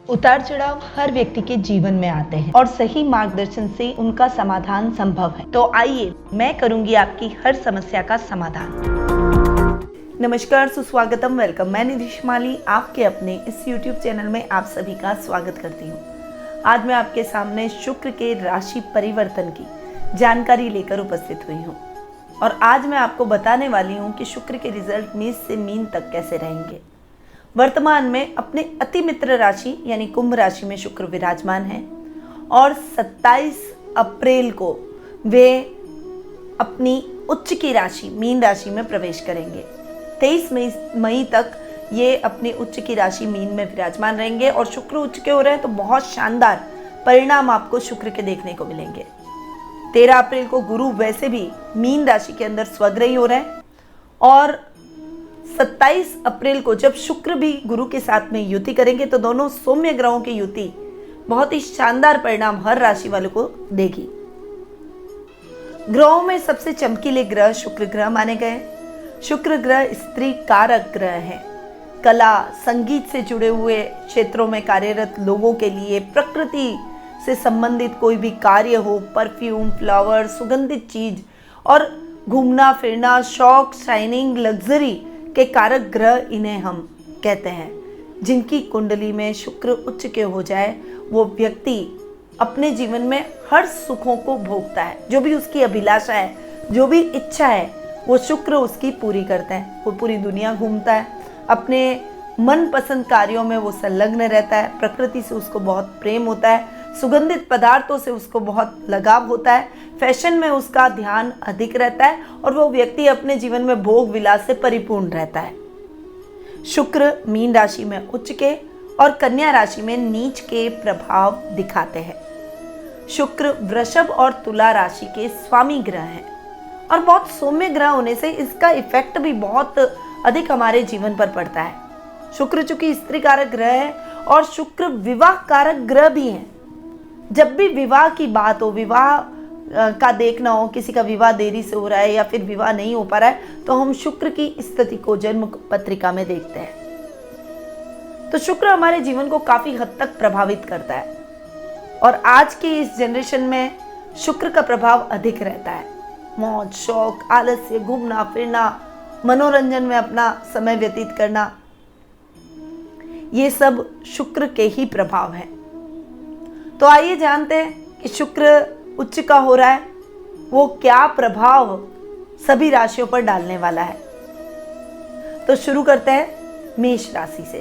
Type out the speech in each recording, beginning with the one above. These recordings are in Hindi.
उतार चढ़ाव हर व्यक्ति के जीवन में आते हैं और सही मार्गदर्शन से उनका समाधान संभव है। तो आइए मैं करूंगी आपकी हर समस्या का समाधान। नमस्कार, सुस्वागतम, वेलकम। मैं निधि माली आपके अपने इस YouTube चैनल में आप सभी का स्वागत करती हूँ। आज मैं आपके सामने शुक्र के राशि परिवर्तन की जानकारी लेकर उपस्थित हुई हूँ और आज मैं आपको बताने वाली हूँ कि शुक्र के रिजल्ट मेष से मीन तक कैसे रहेंगे। वर्तमान में अपने अति मित्र राशि यानी कुंभ राशि में शुक्र विराजमान है और 27 अप्रैल को वे अपनी उच्च की राशि मीन राशि में प्रवेश करेंगे। 23 मई तक ये अपनी उच्च की राशि मीन में विराजमान रहेंगे और शुक्र उच्च के हो रहे हैं तो बहुत शानदार परिणाम आपको शुक्र के देखने को मिलेंगे। 13 अप्रैल को गुरु वैसे भी मीन राशि के अंदर स्वग्रही हो रहे हैं और 27 अप्रैल को जब शुक्र भी गुरु के साथ में युति करेंगे तो दोनों सौम्य ग्रहों की युति बहुत ही शानदार परिणाम हर राशि वालों को देगी। ग्रहों में सबसे चमकीले ग्रह शुक्र ग्रह माने गए। शुक्र ग्रह स्त्री कारक ग्रह है। कला संगीत से जुड़े हुए क्षेत्रों में कार्यरत लोगों के लिए प्रकृति से संबंधित कोई भी कार्य हो, परफ्यूम, फ्लावर, सुगंधित चीज और घूमना फिरना, शौक, शाइनिंग, लग्जरी के कारक ग्रह इन्हें हम कहते हैं। जिनकी कुंडली में शुक्र उच्च के हो जाए वो व्यक्ति अपने जीवन में हर सुखों को भोगता है। जो भी उसकी अभिलाषा है, जो भी इच्छा है, वो शुक्र उसकी पूरी करता है। वो पूरी दुनिया घूमता है, अपने मनपसंद कार्यों में वो संलग्न रहता है। प्रकृति से उसको बहुत प्रेम होता है, सुगंधित पदार्थों से उसको बहुत लगाव होता है, फैशन में उसका ध्यान अधिक रहता है और वो व्यक्ति अपने जीवन में भोग विलास से परिपूर्ण रहता है। शुक्र मीन राशि में उच्च के और कन्या राशि में नीच के प्रभाव दिखाते हैं। शुक्र वृषभ और तुला राशि के स्वामी ग्रह हैं और बहुत सौम्य ग्रह होने से इसका इफेक्ट भी बहुत अधिक हमारे जीवन पर पड़ता है। शुक्र चूंकि स्त्री कारक ग्रह है और शुक्र विवाह कारक ग्रह भी है। जब भी विवाह की बात हो, विवाह का देखना हो, किसी का विवाह देरी से हो रहा है या फिर विवाह नहीं हो पा रहा है तो हम शुक्र की स्थिति को जन्म पत्रिका में देखते हैं। तो शुक्र हमारे जीवन को काफी हद तक प्रभावित करता है और आज की इस जनरेशन में शुक्र का प्रभाव अधिक रहता है। मौज शौक, आलस्य, घूमना फिरना, मनोरंजन में अपना समय व्यतीत करना, ये सब शुक्र के ही प्रभाव है। तो आइए जानते हैं कि शुक्र उच्च का हो रहा है वो क्या प्रभाव सभी राशियों पर डालने वाला है। तो शुरू करते हैं मेष राशि से।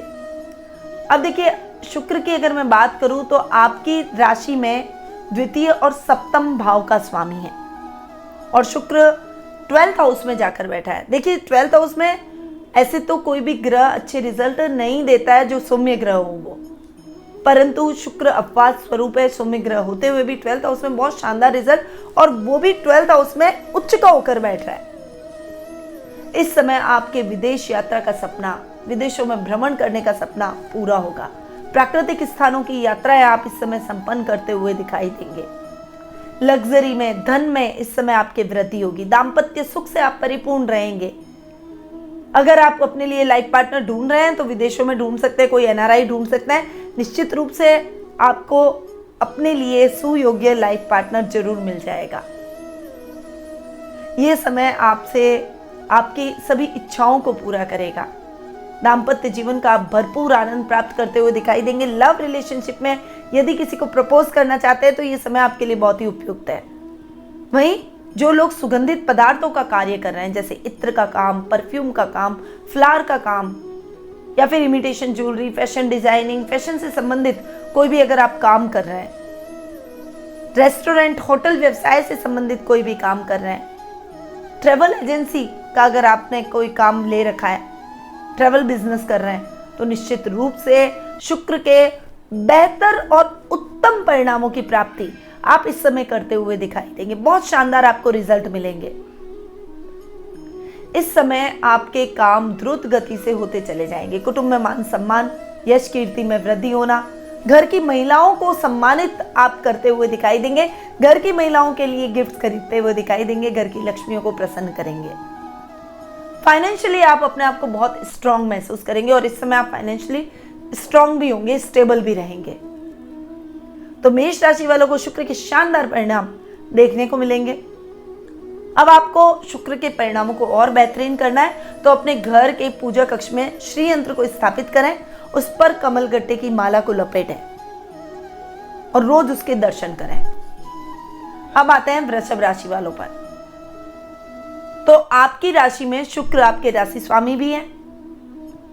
अब देखिए, शुक्र की अगर मैं बात करूं तो आपकी राशि में द्वितीय और सप्तम भाव का स्वामी है और शुक्र 12th हाउस में जाकर बैठा है। देखिए, 12th हाउस में ऐसे तो कोई भी ग्रह अच्छे रिजल्ट नहीं देता है जो सौम्य ग्रह हो वो, परंतु शुक्र अपवाद स्वरूप है। सौम्य ग्रह होते हुए भी 12th हाउस में बहुत शानदार रिजल्ट और वो भी 12th हाउस में उच्च का होकर बैठ रहा है। इस समय आपके विदेश यात्रा का सपना, विदेशों में भ्रमण करने का सपना पूरा होगा। प्राकृतिक स्थानों की यात्राएं आप इस समय संपन्न करते हुए दिखाई देंगे। लग्जरी में, धन में इस समय आपकी वृद्धि होगी। दाम्पत्य सुख से आप परिपूर्ण रहेंगे। अगर आप अपने लिए लाइफ पार्टनर ढूंढ रहे हैं तो विदेशों में ढूंढ सकते हैं, कोई एनआरआई ढूंढ सकते हैं। निश्चित रूप से आपको अपने लिए सुयोग्य लाइफ पार्टनर जरूर मिल जाएगा। यह समय आपसे आपकी सभी इच्छाओं को पूरा करेगा। दाम्पत्य जीवन का आप भरपूर आनंद प्राप्त करते हुए दिखाई देंगे। लव रिलेशनशिप में यदि किसी को प्रपोज करना चाहते हैं तो ये समय आपके लिए बहुत ही उपयुक्त है। वहीं जो लोग सुगंधित पदार्थों का कार्य कर रहे हैं, जैसे इत्र का काम, परफ्यूम का काम, फ्लावर का काम या फिर imitation jewellery, fashion designing, fashion से संबंधित कोई भी अगर आप काम कर रहे हैं, रेस्टोरेंट होटल व्यवसाय से संबंधित कोई भी काम कर रहे हैं, ट्रैवल एजेंसी का अगर आपने कोई काम ले रखा है, ट्रैवल बिजनेस कर रहे हैं, तो निश्चित रूप से शुक्र के बेहतर और उत्तम परिणामों की प्राप्ति आप इस समय करते हुए दिखाई देंगे। बहुत शानदार आपको रिजल्ट मिलेंगे। इस समय आपके काम द्रुत गति से होते चले जाएंगे। कुटुंब में मान सम्मान, यश कीर्ति में वृद्धि होना, घर की महिलाओं को सम्मानित आप करते हुए दिखाई देंगे। घर की महिलाओं के लिए गिफ्ट खरीदते हुए दिखाई देंगे। घर की लक्ष्मियों को प्रसन्न करेंगे। फाइनेंशियली आप अपने आप को बहुत स्ट्रांग महसूस करेंगे और इस समय आप फाइनेंशियली स्ट्रांग भी होंगे, स्टेबल भी रहेंगे। तो मेष राशि वालों को शुक्र के शानदार परिणाम देखने को मिलेंगे। अब आपको शुक्र के परिणामों को और बेहतरीन करना है तो अपने घर के पूजा कक्ष में श्री यंत्र को स्थापित करें, उस पर कमल गट्टे की माला को लपेटें और रोज उसके दर्शन करें। अब आते हैं वृषभ राशि वालों पर। तो आपकी राशि में शुक्र आपके राशि स्वामी भी हैं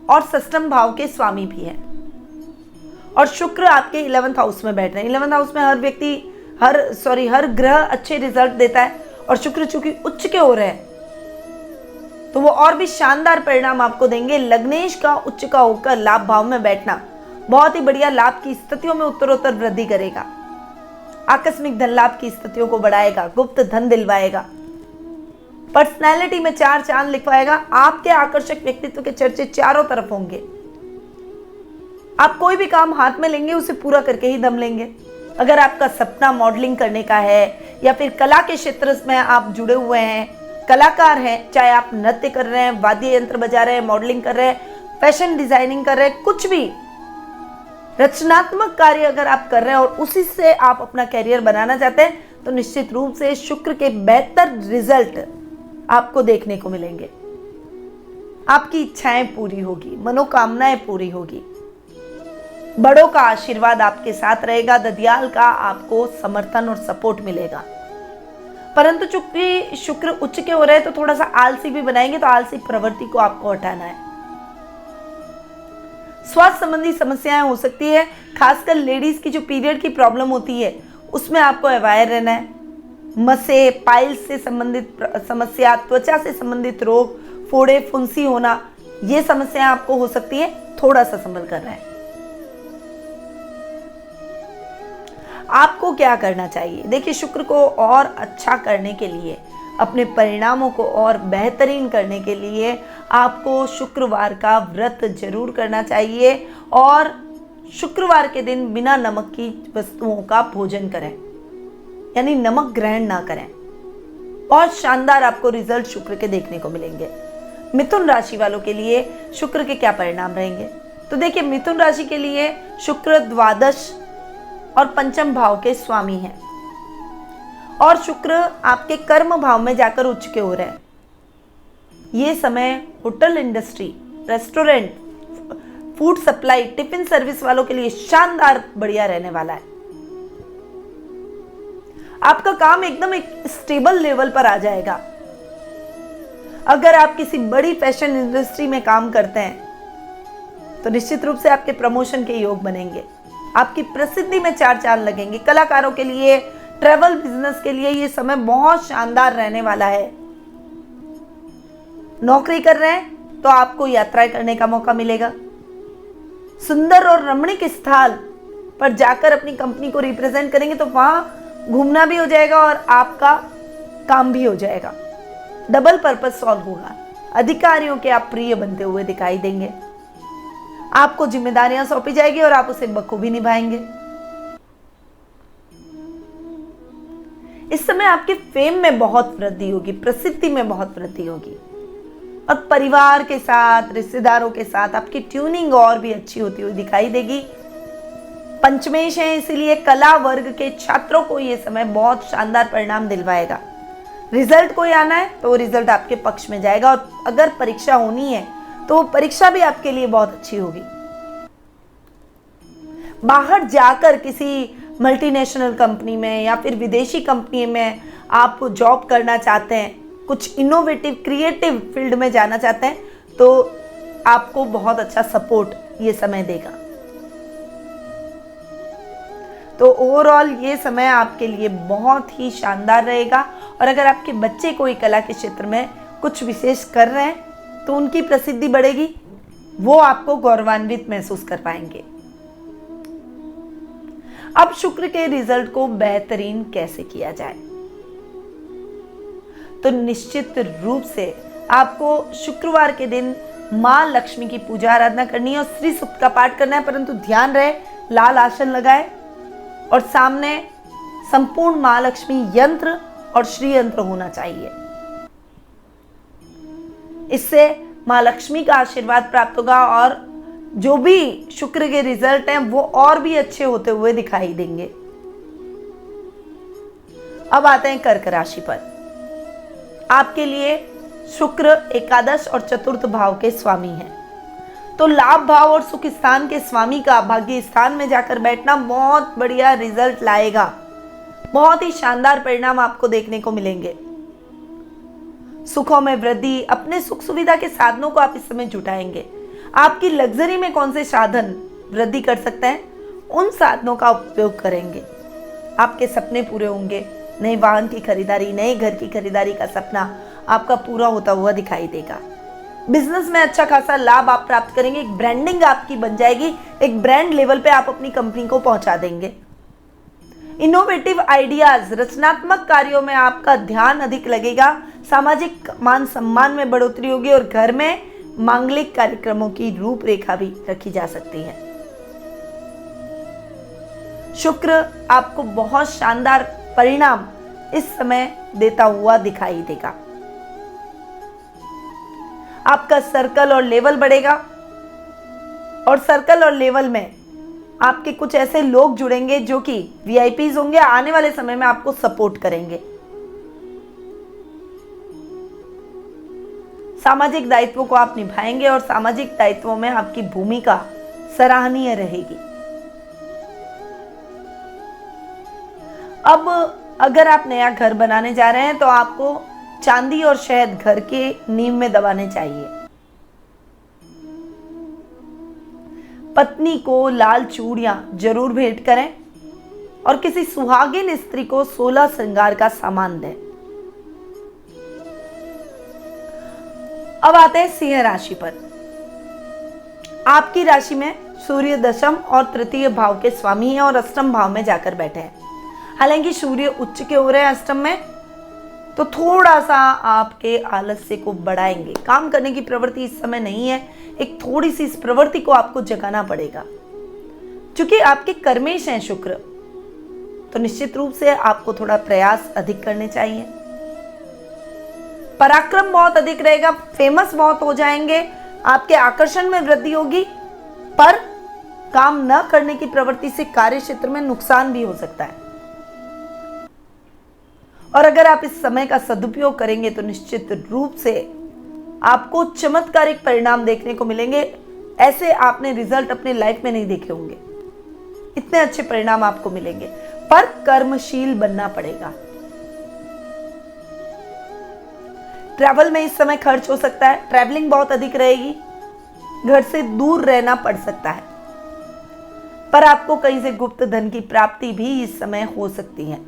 और षष्ठम भाव के स्वामी भी हैं, और शुक्र आपके 11th हाउस में बैठ रहे हैं। 11th हाउस में हर ग्रह अच्छे रिजल्ट देता है, और शुक्र चूंकि उच्च के हो रहे हैं तो वो और भी शानदार परिणाम आपको देंगे। लग्नेश का उच्च का होकर लाभ भाव में बैठना बहुत ही बढ़िया लाभ की स्थितियों में उत्तरोत्तर वृद्धि करेगा। आकस्मिक धन लाभ की स्थितियों को बढ़ाएगा, गुप्त धन दिलवाएगा, पर्सनैलिटी में 4 चांद लिखवाएगा। आपके आकर्षक व्यक्तित्व के चर्चे चारों तरफ होंगे। आप कोई भी काम हाथ में लेंगे उसे पूरा करके ही दम लेंगे। अगर आपका सपना मॉडलिंग करने का है या फिर कला के क्षेत्र में आप जुड़े हुए हैं, कलाकार हैं, चाहे आप नृत्य कर रहे हैं, वाद्य यंत्र बजा रहे हैं, मॉडलिंग कर रहे हैं, फैशन डिजाइनिंग कर रहे हैं, कुछ भी रचनात्मक कार्य अगर आप कर रहे हैं और उसी से आप अपना कैरियर बनाना चाहते हैं तो निश्चित रूप से शुक्र के बेहतर रिजल्ट आपको देखने को मिलेंगे। आपकी इच्छाएं पूरी होगी, मनोकामनाएं पूरी होगी, बड़ों का आशीर्वाद आपके साथ रहेगा, ददियाल का आपको समर्थन और सपोर्ट मिलेगा। परंतु चूंकि शुक्र उच्च के हो रहे हैं तो थोड़ा सा आलसी भी बनाएंगे, तो आलसी प्रवृत्ति को आपको हटाना है। स्वास्थ्य संबंधी समस्याएं हो सकती है, खासकर लेडीज की जो पीरियड की प्रॉब्लम होती है उसमें आपको अवेयर रहना है। मसे, पाइल्स से संबंधित समस्या, त्वचा से संबंधित रोग, फोड़े, फुंसी होना, ये समस्याएं आपको हो सकती है, थोड़ा सा संभल कर रहे हैं। आपको क्या करना चाहिए? देखिए, शुक्र को और अच्छा करने के लिए, अपने परिणामों को और बेहतरीन करने के लिए आपको शुक्रवार का व्रत जरूर करना चाहिए और शुक्रवार के दिन बिना नमक की वस्तुओं का भोजन करें, यानी नमक ग्रहण ना करें। बहुत शानदार आपको रिजल्ट शुक्र के देखने को मिलेंगे। मिथुन राशि वालों के लिए शुक्र के क्या परिणाम रहेंगे? तो देखिए, मिथुन राशि के लिए शुक्र द्वादश और पंचम भाव के स्वामी हैं और शुक्र आपके कर्म भाव में जाकर उच्च के हो रहे हैं। ये समय hotel industry, restaurant, food supply, tiffin service वालों के लिए शानदार बढ़िया रहने वाला है। आपका काम एकदम एक स्टेबल लेवल पर आ जाएगा। अगर आप किसी बड़ी फैशन इंडस्ट्री में काम करते हैं तो निश्चित रूप से आपके प्रमोशन के योग बनेंगे, आपकी प्रसिद्धि में 4 चांद लगेंगे। कलाकारों के लिए, ट्रैवल बिजनेस के लिए ये समय बहुत शानदार रहने वाला है। नौकरी कर रहे हैं तो आपको यात्राएं करने का मौका मिलेगा। सुंदर और रमणीक स्थल पर जाकर अपनी कंपनी को रिप्रेजेंट करेंगे तो वहां घूमना भी हो जाएगा और आपका काम भी हो जाएगा। डबल पर्पस सॉल्व होगा। अधिकारियों के आप प्रिय बनते हुए दिखाई देंगे। आपको जिम्मेदारियां सौंपी जाएगी और आप उसे बखूबी निभाएंगे। इस समय आपके फेम में बहुत वृद्धि होगी, प्रसिद्धि में बहुत वृद्धि होगी और परिवार के साथ, रिश्तेदारों के साथ आपकी ट्यूनिंग और भी अच्छी होती हुई दिखाई देगी। पंचमेश है, इसीलिए कला वर्ग के छात्रों को यह समय बहुत शानदार परिणाम दिलवाएगा। रिजल्ट कोई आना है तो वो रिजल्ट आपके पक्ष में जाएगा और अगर परीक्षा होनी है तो वो परीक्षा भी आपके लिए बहुत अच्छी होगी। बाहर जाकर किसी मल्टीनेशनल कंपनी में या फिर विदेशी कंपनी में आप जॉब करना चाहते हैं, कुछ इनोवेटिव क्रिएटिव फील्ड में जाना चाहते हैं, तो आपको बहुत अच्छा सपोर्ट ये समय देगा। तो ओवरऑल ये समय आपके लिए बहुत ही शानदार रहेगा और अगर आपके बच्चे कोई कला के क्षेत्र में कुछ विशेष कर रहे हैं तो उनकी प्रसिद्धि बढ़ेगी, वो आपको गौरवान्वित महसूस कर पाएंगे। अब शुक्र के रिजल्ट को बेहतरीन कैसे किया जाए? तो निश्चित रूप से आपको शुक्रवार के दिन मां लक्ष्मी की पूजा आराधना करनी है और श्री सूक्त का पाठ करना है, परंतु ध्यान रहे लाल आसन लगाए और सामने संपूर्ण मां लक्ष्मी यंत्र और श्री यंत्र होना चाहिए। इससे मां लक्ष्मी का आशीर्वाद प्राप्त होगा और जो भी शुक्र के रिजल्ट हैं वो और भी अच्छे होते हुए दिखाई देंगे। अब आते हैं कर्क राशि पर। आपके लिए शुक्र एकादश और चतुर्थ भाव के स्वामी हैं, तो लाभ भाव और सुख स्थान के स्वामी का भाग्य स्थान में जाकर बैठना बहुत बढ़िया रिजल्ट लाएगा। बहुत ही शानदार परिणाम आपको देखने को मिलेंगे। सुखों में वृद्धि, अपने सुख सुविधा के साधनों को आप इस समय जुटाएंगे। आपकी लग्जरी में कौन से साधन वृद्धि कर सकते हैं, उन साधनों का उपयोग करेंगे। आपके सपने पूरे होंगे। नए वाहन की खरीदारी, नए घर की खरीदारी का सपना आपका पूरा होता हुआ दिखाई देगा। बिजनेस में अच्छा खासा लाभ आप प्राप्त करेंगे। एक ब्रांडिंग आपकी बन जाएगी, एक ब्रांड लेवल पे आप अपनी कंपनी को पहुंचा देंगे। इनोवेटिव आइडियाज, रचनात्मक कार्यों में आपका ध्यान अधिक लगेगा। सामाजिक मान सम्मान में बढ़ोतरी होगी और घर में मांगलिक कार्यक्रमों की रूपरेखा भी रखी जा सकती है। शुक्र आपको बहुत शानदार परिणाम इस समय देता हुआ दिखाई देगा। आपका सर्कल और लेवल बढ़ेगा और सर्कल और लेवल में आपके कुछ ऐसे लोग जुड़ेंगे जो कि वीआईपीज होंगे, आने वाले समय में आपको सपोर्ट करेंगे। सामाजिक दायित्वों को आप निभाएंगे और सामाजिक दायित्वों में आपकी भूमिका सराहनीय रहेगी। अब अगर आप नया घर बनाने जा रहे हैं तो आपको चांदी और शहद घर के नींव में दबाने चाहिए। पत्नी को लाल चूड़ियां जरूर भेंट करें और किसी सुहागिन स्त्री को 16 श्रृंगार का सामान दें। अब आते हैं सिंह राशि पर। आपकी राशि में सूर्य दशम और तृतीय भाव के स्वामी हैं और अष्टम भाव में जाकर बैठे हैं। हालांकि सूर्य उच्च के हो रहे हैं अष्टम में, तो थोड़ा सा आपके आलस्य को बढ़ाएंगे। काम करने की प्रवृत्ति इस समय नहीं है, एक थोड़ी सी इस प्रवृत्ति को आपको जगाना पड़ेगा। क्योंकि आपके कर्मेश हैं शुक्र, तो निश्चित रूप से आपको थोड़ा प्रयास अधिक करने चाहिए। पराक्रम बहुत अधिक रहेगा, फेमस बहुत हो जाएंगे, आपके आकर्षण में वृद्धि होगी, पर काम न करने की प्रवृत्ति से कार्य क्षेत्र में नुकसान भी हो सकता है। और अगर आप इस समय का सदुपयोग करेंगे तो निश्चित रूप से आपको चमत्कारिक परिणाम देखने को मिलेंगे। ऐसे आपने रिजल्ट अपने लाइफ में नहीं देखे होंगे, इतने अच्छे परिणाम आपको मिलेंगे, पर कर्मशील बनना पड़ेगा। ट्रैवल में इस समय खर्च हो सकता है, ट्रैवलिंग बहुत अधिक रहेगी, घर से दूर रहना पड़ सकता है, पर आपको कहीं से गुप्त धन की प्राप्ति भी इस समय हो सकती है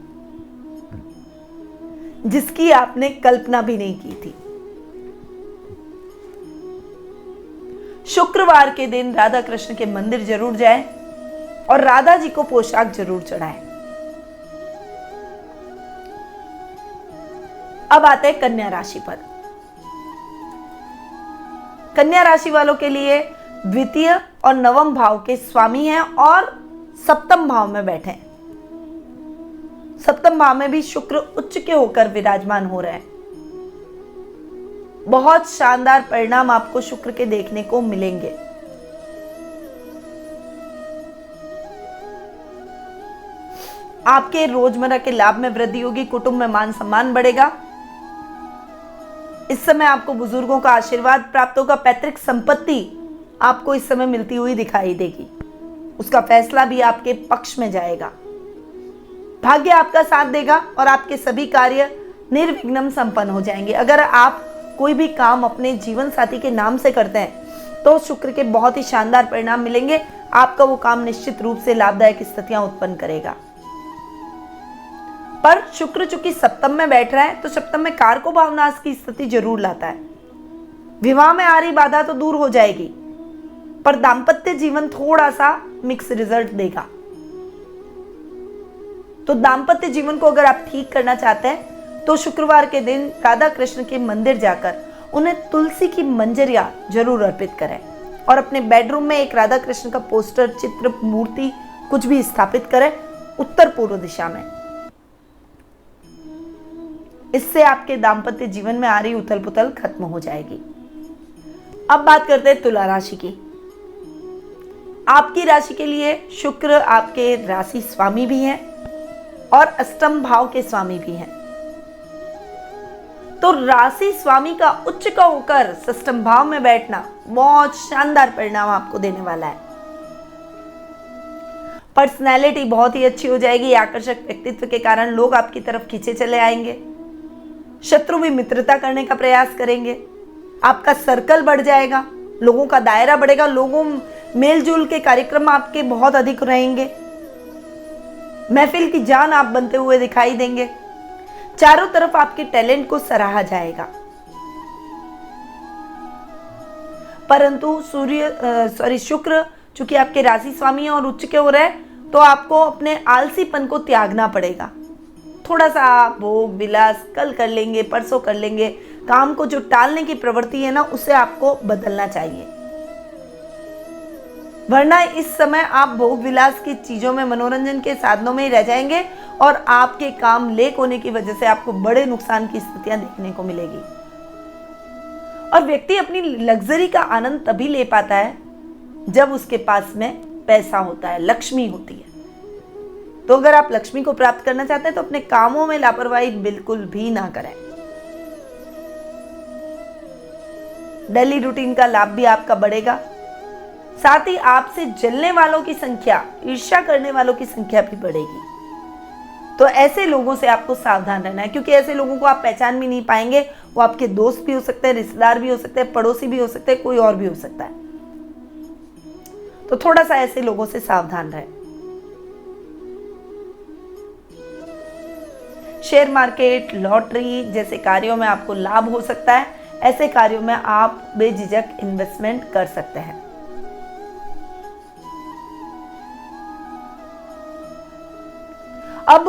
जिसकी आपने कल्पना भी नहीं की थी। शुक्रवार के दिन राधा कृष्ण के मंदिर जरूर जाएं और राधा जी को पोशाक जरूर चढ़ाएं। अब आते हैं कन्या राशि पर। कन्या राशि वालों के लिए द्वितीय और नवम भाव के स्वामी हैं और सप्तम भाव में बैठे हैं। सप्तम भाव में भी शुक्र उच्च के होकर विराजमान हो रहे हैं। बहुत शानदार परिणाम आपको शुक्र के देखने को मिलेंगे। आपके रोजमर्रा के लाभ में वृद्धि होगी, कुटुंब में मान सम्मान बढ़ेगा। इस समय आपको बुजुर्गों का आशीर्वाद प्राप्त होगा। पैतृक संपत्ति आपको इस समय मिलती हुई दिखाई देगी, उसका फैसला भी आपके पक्ष में जाएगा। भाग्य आपका साथ देगा और आपके सभी कार्य निर्विघ्न संपन्न हो जाएंगे। अगर आप कोई भी काम अपने जीवन साथी के नाम से करते हैं तो शुक्र के बहुत ही शानदार परिणाम मिलेंगे। आपका वो काम निश्चित रूप से लाभदायक स्थितियां उत्पन्न करेगा। पर शुक्र चूंकि सप्तम में बैठ रहा है तो सप्तम में कारको भावनाश की स्थिति जरूर लाता है। विवाह में आ रही बाधा तो दूर हो जाएगी, पर दाम्पत्य जीवन थोड़ा सा मिक्स रिजल्ट देगा। तो दाम्पत्य जीवन को अगर आप ठीक करना चाहते हैं तो शुक्रवार के दिन राधा कृष्ण के मंदिर जाकर उन्हें तुलसी की मंजरियां जरूर अर्पित करें और अपने बेडरूम में एक राधा कृष्ण का पोस्टर, चित्र, मूर्ति कुछ भी स्थापित करें उत्तर पूर्व दिशा में। इससे आपके दाम्पत्य जीवन में आ रही उथल पुथल खत्म हो जाएगी। अब बात करते हैं तुला राशि की। आपकी राशि के लिए शुक्र आपके राशि स्वामी भी हैं और अष्टम भाव के स्वामी भी हैं। तो राशि स्वामी का उच्च का होकर षष्ठम भाव में बैठना बहुत शानदार परिणाम आपको देने वाला है। पर्सनैलिटी बहुत ही अच्छी हो जाएगी। आकर्षक व्यक्तित्व के कारण लोग आपकी तरफ खींचे चले आएंगे। शत्रु भी मित्रता करने का प्रयास करेंगे। आपका सर्कल बढ़ जाएगा, लोगों का दायरा बढ़ेगा, लोगों मेलजोल के कार्यक्रम आपके बहुत अधिक रहेंगे। महफिल की जान आप बनते हुए दिखाई देंगे। चारों तरफ आपके टैलेंट को सराहा जाएगा। परंतु शुक्र चूंकि आपके राशि स्वामी है और उच्च के हो रहे हैं, तो आपको अपने आलसीपन को त्यागना पड़ेगा। थोड़ा सा आप भोग विलास कल कर लेंगे, परसों कर लेंगे, काम को जो टालने की प्रवृत्ति है ना, उसे आपको बदलना चाहिए। वरना इस समय आप भोग विलास की चीजों में, मनोरंजन के साधनों में ही रह जाएंगे और आपके काम लेट होने की वजह से आपको बड़े नुकसान की स्थितियां देखने को मिलेगी। और व्यक्ति अपनी लग्जरी का आनंद तभी ले पाता है जब उसके पास में पैसा होता है, लक्ष्मी होती है। तो अगर आप लक्ष्मी को प्राप्त करना चाहते हैं तो अपने कामों में लापरवाही बिल्कुल भी ना करें। डेली रूटीन का लाभ भी आपका बढ़ेगा। साथ ही आपसे जलने वालों की संख्या, ईर्ष्या करने वालों की संख्या भी बढ़ेगी। तो ऐसे लोगों से आपको सावधान रहना है, क्योंकि ऐसे लोगों को आप पहचान भी नहीं पाएंगे। वो आपके दोस्त भी हो सकते हैं, रिश्तेदार भी हो सकते हैं, पड़ोसी भी हो सकते हैं, कोई और भी हो सकता है। तो थोड़ा सा ऐसे लोगों से सावधान रहें। शेयर मार्केट, लॉटरी जैसे कार्यों में आपको लाभ हो सकता है। ऐसे कार्यों में आप बेझिझक इन्वेस्टमेंट कर सकते हैं। अब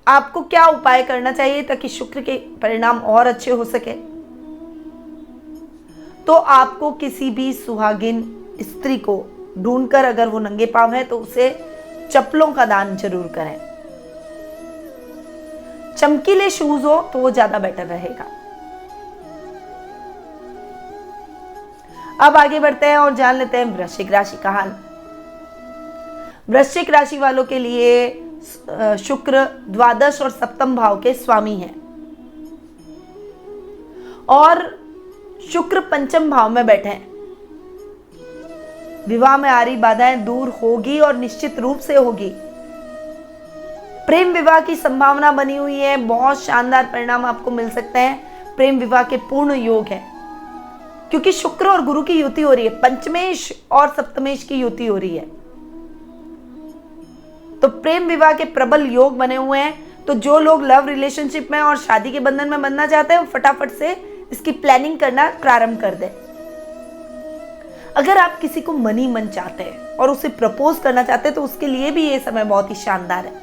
आपको क्या उपाय करना चाहिए ताकि शुक्र के परिणाम और अच्छे हो सके? तो आपको किसी भी सुहागिन स्त्री को ढूंढकर, अगर वो नंगे पांव है तो उसे चप्पलों का दान जरूर करें। चमकीले शूज हो तो वो ज्यादा बेटर रहेगा। अब आगे बढ़ते हैं और जान लेते हैं वृश्चिक राशि का हाल। वृश्चिक राशि वालों के लिए शुक्र द्वादश और सप्तम भाव के स्वामी हैं और शुक्र पंचम भाव में बैठे हैं। विवाह में आ रही बाधाएं दूर होगी और निश्चित रूप से होगी। प्रेम विवाह की संभावना बनी हुई है। बहुत शानदार परिणाम आपको मिल सकते हैं। प्रेम विवाह के पूर्ण योग है, क्योंकि शुक्र और गुरु की युति हो रही है। पंचमेश और सप्तमेश की युति हो रही है, तो प्रेम विवाह के प्रबल योग बने हुए हैं। तो जो लोग लव रिलेशनशिप में और शादी के बंधन में बनना चाहते हैं, फटाफट से इसकी प्लानिंग करना प्रारंभ कर दें। अगर आप किसी को मन ही मन चाहते हैं और उसे प्रपोज करना चाहते हैं, तो उसके लिए भी ये समय बहुत ही शानदार है।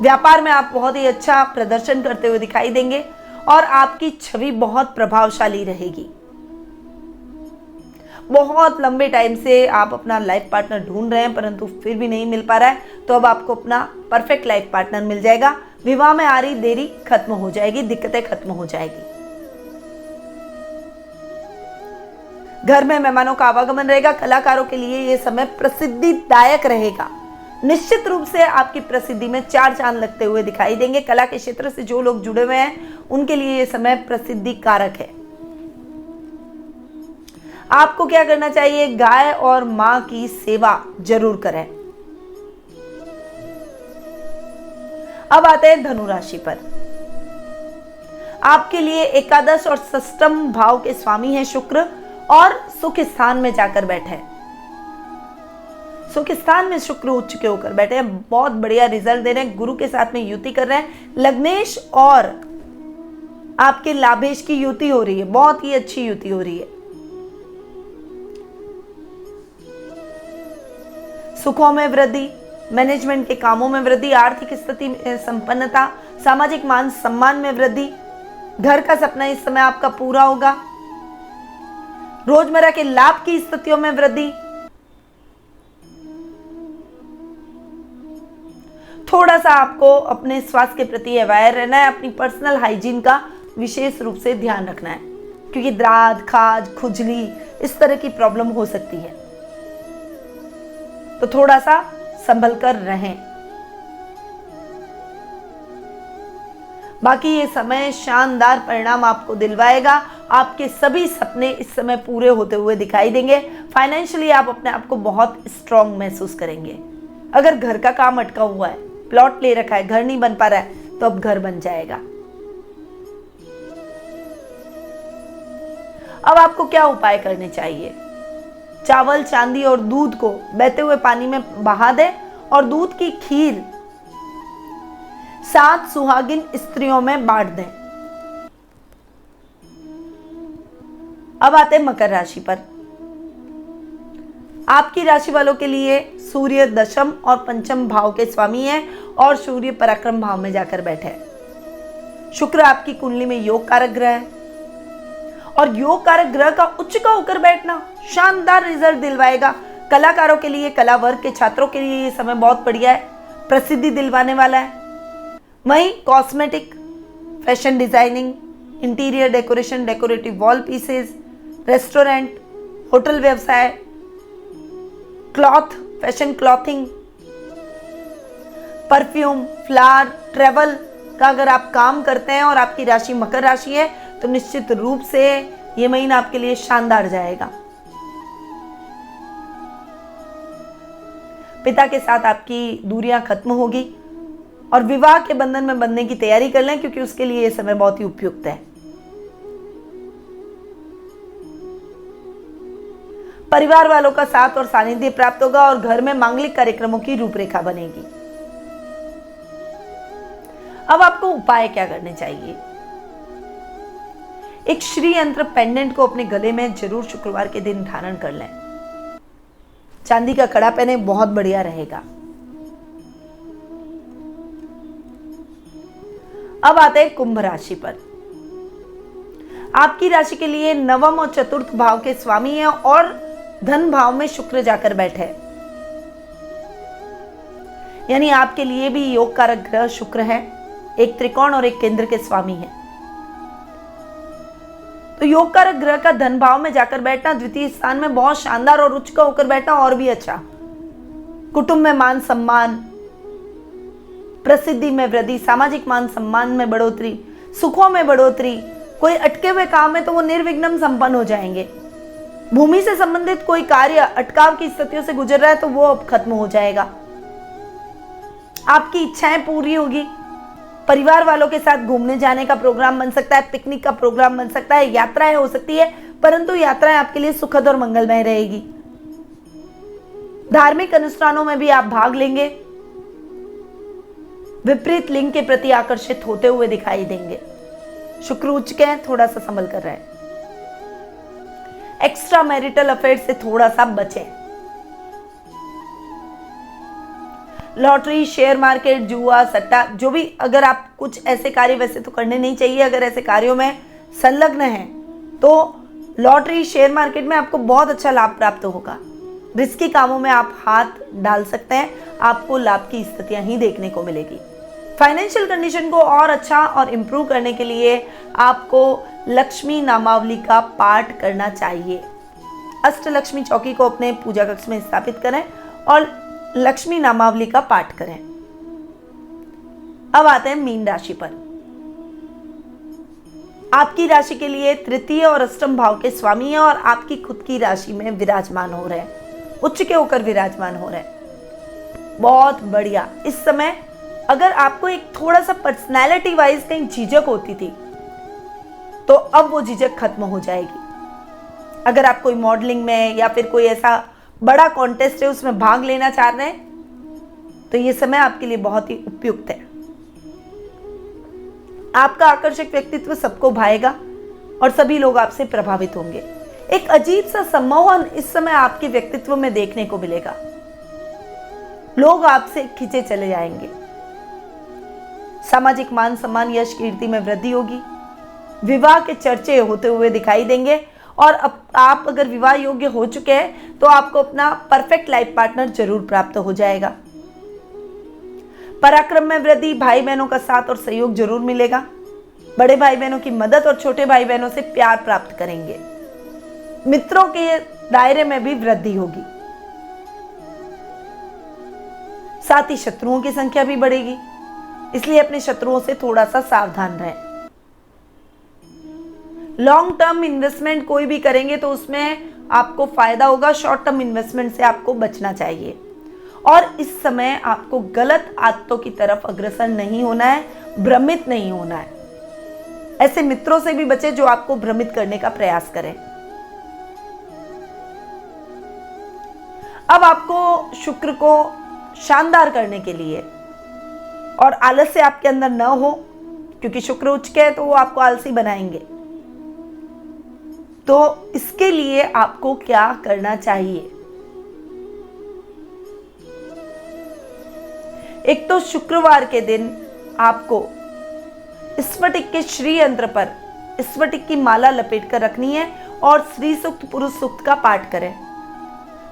व्यापार में आप बहुत ही अच्छा प्रदर्शन करते हुए दिखाई देंगे और आपकी छवि बहुत प्रभावशाली रहेगी। बहुत लंबे टाइम से आप अपना लाइफ पार्टनर ढूंढ रहे हैं, परंतु फिर भी नहीं मिल पा रहा है, तो अब आपको अपना परफेक्ट लाइफ पार्टनर मिल जाएगा। विवाह में आ रही देरी खत्म हो जाएगी, दिक्कतें खत्म हो जाएगी। घर में मेहमानों का आवागमन रहेगा। कलाकारों के लिए यह समय प्रसिद्धिदायक रहेगा। निश्चित रूप से आपकी प्रसिद्धि में चार चांद लगते हुए दिखाई देंगे। कला के क्षेत्र से जो लोग जुड़े हुए हैं, उनके लिए यह समय प्रसिद्धि कारक है। आपको क्या करना चाहिए? गाय और मां की सेवा जरूर करें। अब आते हैं धनु राशि पर। आपके लिए एकादश और षष्ठम भाव के स्वामी हैं शुक्र और सुख स्थान में जाकर बैठे हैं। सुख स्थान में शुक्र उच्च के होकर बैठे हैं। बहुत बढ़िया रिजल्ट दे रहे हैं। गुरु के साथ में युति कर रहे हैं। लग्नेश और आपके लाभेश की युति हो रही है। बहुत ही अच्छी युति हो रही है। सुखों में वृद्धि, मैनेजमेंट के कामों में वृद्धि, आर्थिक स्थिति में संपन्नता, सामाजिक मान सम्मान में वृद्धि। घर का सपना इस समय आपका पूरा होगा। रोजमर्रा के लाभ की स्थितियों में वृद्धि। थोड़ा सा आपको अपने स्वास्थ्य के प्रति अवेयर रहना है। अपनी पर्सनल हाइजीन का विशेष रूप से ध्यान रखना है, क्योंकि दाद, खाज, खुजली, इस तरह की प्रॉब्लम हो सकती है, तो थोड़ा सा संभल कर रहें। बाकी ये समय शानदार परिणाम आपको दिलवाएगा। आपके सभी सपने इस समय पूरे होते हुए दिखाई देंगे। फाइनेंशियली आप अपने आप को बहुत स्ट्रांग महसूस करेंगे। अगर घर का काम अटका हुआ है, प्लॉट ले रखा है, घर नहीं बन पा रहा है, तो अब घर बन जाएगा। अब आपको क्या उपाय करने चाहिए? चावल, चांदी और दूध को बहते हुए पानी में बहा दें और दूध की खीर 7 सुहागिन स्त्रियों में बांट दें। अब आते हैं मकर राशि पर। आपकी राशि वालों के लिए सूर्य दशम और पंचम भाव के स्वामी है और सूर्य पराक्रम भाव में जाकर बैठे हैं। शुक्र आपकी कुंडली में योग कारक ग्रह है और योग कारक ग्रह का उच्च का होकर बैठना शानदार रिजल्ट दिलवाएगा। कलाकारों के लिए, कला वर्ग के छात्रों के लिए ये समय बहुत बढ़िया है, प्रसिद्धि दिलवाने वाला है। वहीं cosmetic, fashion designing, interior decoration, decorative wall pieces, restaurant, hotel व्यवसाय, cloth, fashion clothing, perfume, flower, travel का अगर आप काम करते हैं और आपकी राशि मकर राशि है तो निश्चित रूप से ये महीना आपके लिए शानदार जाएगा। पिता के साथ आपकी दूरियां खत्म होगी और विवाह के बंधन में बंधने की तैयारी कर लें, क्योंकि उसके लिए यह समय बहुत ही उपयुक्त है। परिवार वालों का साथ और सानिध्य प्राप्त होगा और घर में मांगलिक कार्यक्रमों की रूपरेखा बनेगी। अब आपको उपाय क्या करने चाहिए? एक श्री यंत्र पेंडेंट को अपने गले में जरूर शुक्रवार के दिन धारण कर लें। चांदी का कड़ा पहने, बहुत बढ़िया रहेगा। अब आते हैं कुंभ राशि पर। आपकी राशि के लिए नवम और चतुर्थ भाव के स्वामी हैं और धन भाव में शुक्र जाकर बैठे, यानी आपके लिए भी योग कारक ग्रह शुक्र है, एक त्रिकोण और एक केंद्र के स्वामी है। तो योग कारक ग्रह का धन भाव में जाकर बैठना, द्वितीय स्थान में बहुत शानदार और उच्च का होकर बैठना और भी अच्छा। कुटुंब में मान सम्मान, प्रसिद्धि में वृद्धि, सामाजिक मान सम्मान में बढ़ोतरी, सुखों में बढ़ोतरी, कोई अटके हुए काम है तो वो निर्विघ्न संपन्न हो जाएंगे। भूमि से संबंधित कोई कार्य अटकाव की स्थितियों से गुजर रहा है तो वो अब खत्म हो जाएगा। आपकी इच्छाएं पूरी होगी। परिवार वालों के साथ घूमने जाने का प्रोग्राम बन सकता है, पिकनिक का प्रोग्राम बन सकता है, यात्राएं हो सकती है, परंतु यात्राएं आपके लिए सुखद और मंगलमय रहेगी। धार्मिक अनुष्ठानों में भी आप भाग लेंगे। विपरीत लिंग के प्रति आकर्षित होते हुए दिखाई देंगे। शुक्र उच्च के हैं, थोड़ा सा संभल कर रहे हैं। एक्स्ट्रा मैरिटल अफेयर से थोड़ा सा बचें। लॉटरी, शेयर मार्केट, जुआ, सट्टा, जो भी, अगर आप कुछ ऐसे कार्य, वैसे तो करने नहीं चाहिए, अगर ऐसे कार्यों में संलग्न हैं तो लॉटरी, शेयर मार्केट में आपको बहुत अच्छा लाभ प्राप्त होगा। रिस्की कामों में आप हाथ डाल सकते हैं, आपको लाभ की स्थितियां ही देखने को मिलेगी। फाइनेंशियल कंडीशन को और अच्छा और इम्प्रूव करने के लिए आपको लक्ष्मी नामावली का पाठ करना चाहिए। अष्टलक्ष्मी चौकी को अपने पूजा कक्ष में स्थापित करें और लक्ष्मी नामावली का पाठ करें। अब आते हैं मीन राशि पर। आपकी राशि के लिए तृतीय और अष्टम भाव के स्वामी हैं और आपकी खुद की राशि में विराजमान हो रहे हैं, उच्च के होकर विराजमान हो रहे हैं। बहुत बढ़िया। इस समय अगर आपको एक थोड़ा सा पर्सनैलिटी वाइज कहीं झिझक होती थी तो अब वो झिझक खत्म हो जाएगी। अगर आप कोई मॉडलिंग में या फिर कोई ऐसा बड़ा कॉन्टेस्ट है उसमें भाग लेना चाह रहे हैं तो ये समय आपके लिए बहुत ही उपयुक्त है। आपका आकर्षक व्यक्तित्व सबको भाएगा और सभी लोग आपसे प्रभावित होंगे। एक अजीब सा सम्मोहन इस समय आपके व्यक्तित्व में देखने को मिलेगा। लोग आपसे खींचे चले जाएंगे। सामाजिक मान सम्मान, यश, कीर्ति में वृद्धि होगी। विवाह के चर्चे होते हुए दिखाई देंगे और अब आप अगर विवाह योग्य हो चुके हैं तो आपको अपना परफेक्ट लाइफ पार्टनर जरूर प्राप्त हो जाएगा। पराक्रम में वृद्धि, भाई बहनों का साथ और सहयोग जरूर मिलेगा। बड़े भाई बहनों की मदद और छोटे भाई बहनों से प्यार प्राप्त करेंगे। मित्रों के दायरे में भी वृद्धि होगी। साथ ही शत्रुओं की संख्या भी बढ़ेगी, इसलिए अपने शत्रुओं से थोड़ा सा सावधान रहें। लॉन्ग टर्म इन्वेस्टमेंट कोई भी करेंगे तो उसमें आपको फायदा होगा, शॉर्ट टर्म इन्वेस्टमेंट से आपको बचना चाहिए। और इस समय आपको गलत आदतों की तरफ अग्रसर नहीं होना है, भ्रमित नहीं होना है। ऐसे मित्रों से भी बचे जो आपको भ्रमित करने का प्रयास करें। अब आपको शुक्र को शानदार करने के लिए और आलस्य आपके अंदर न हो, क्योंकि शुक्र उच्च के है तो वो आपको आलसी बनाएंगे, तो इसके लिए आपको क्या करना चाहिए? एक तो शुक्रवार के दिन आपको स्फटिक के श्री यंत्र पर स्फटिक की माला लपेट कर रखनी है और श्री सूक्त पुरुष सूक्त का पाठ करें।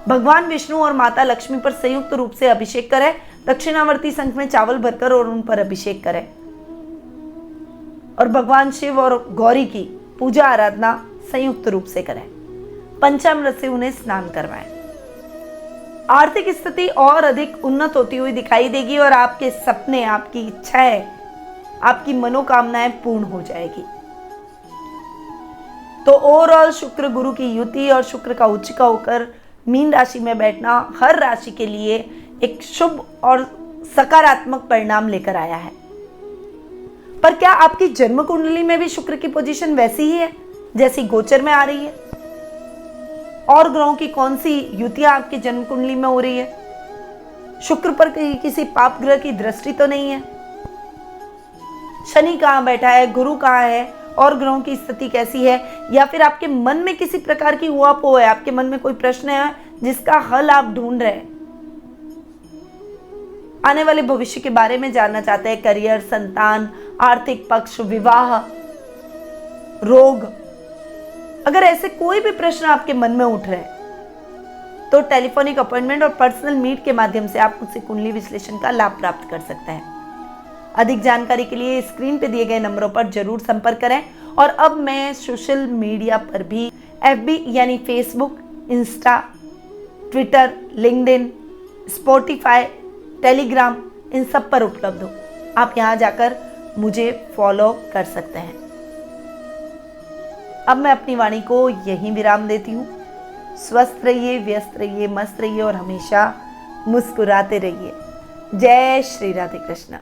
भगवान विष्णु और माता लक्ष्मी पर संयुक्त रूप से अभिषेक करें। दक्षिणावर्ती शंख में चावल भरकर और उन पर अभिषेक करें और भगवान शिव और गौरी की पूजा आराधना संयुक्त रूप से करें। पंचामृत से उन्हें स्नान करवाएं। आर्थिक स्थिति और अधिक उन्नत होती हुई दिखाई देगी और आपके सपने, आपकी इच्छाएं, आपकी मनोकामनाएं पूर्ण हो जाएगी। तो ओवरऑल शुक्र गुरु की युति और शुक्र का उच्च का होकर मीन राशि में बैठना हर राशि के लिए एक शुभ और सकारात्मक परिणाम लेकर आया है। पर क्या आपकी जन्म कुंडली में भी शुक्र की पोजीशन वैसी ही है जैसी गोचर में आ रही है? और ग्रहों की कौन सी युतियां आपकी जन्म कुंडली में हो रही है? शुक्र पर किसी पाप ग्रह की दृष्टि तो नहीं है? शनि कहां बैठा है, गुरु कहां है, और ग्रहों की स्थिति कैसी है? या फिर आपके मन में किसी प्रकार की उहापोह है, आपके मन में कोई प्रश्न है जिसका हल आप ढूंढ रहे हैं, आने वाले भविष्य के बारे में जानना चाहते हैं, करियर, संतान, आर्थिक पक्ष, विवाह, रोग, अगर ऐसे कोई भी प्रश्न आपके मन में उठ रहे हैं तो टेलीफोनिक अपॉइंटमेंट और पर्सनल मीट के माध्यम से आप मुझसे कुंडली विश्लेषण का लाभ प्राप्त कर सकते हैं। अधिक जानकारी के लिए स्क्रीन पे दिए गए नंबरों पर जरूर संपर्क करें। और अब मैं सोशल मीडिया पर भी FB यानी Facebook, Insta, Twitter, LinkedIn, Spotify, Telegram, इन सब पर उपलब्ध हूँ। आप यहाँ जाकर मुझे फॉलो कर सकते हैं। अब मैं अपनी वाणी को यहीं विराम देती हूँ। स्वस्थ रहिए, व्यस्त रहिए, मस्त रहिए और हमेशा मुस्कुराते रहिए। जय श्री राधे कृष्ण।